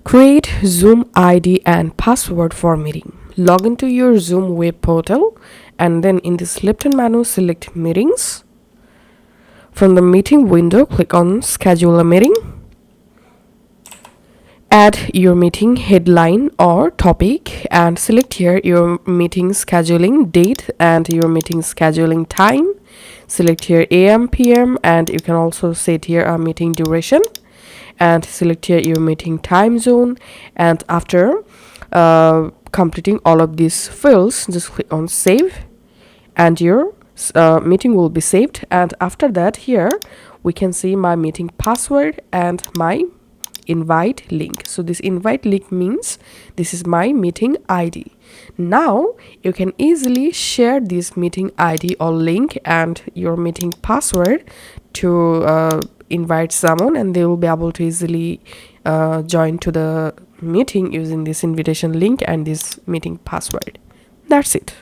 Create Zoom ID and password for meeting. Log into your Zoom web portal and then in this left-hand menu, select Meetings. From the meeting window, click on Schedule a meeting. Add your meeting headline or topic and select here your meeting scheduling date and your meeting scheduling time. Select here AM, PM, and you can also set here a meeting duration and select here your meeting time zone. And after completing all of these fields, just click on Save and your meeting will be saved. And after that, here we can see my meeting password and my invite link. So this invite link means this is my meeting ID. Now you can easily share this meeting ID or link and your meeting password to invite someone, and they will be able to easily join to the meeting using this invitation link and this meeting password. That's it.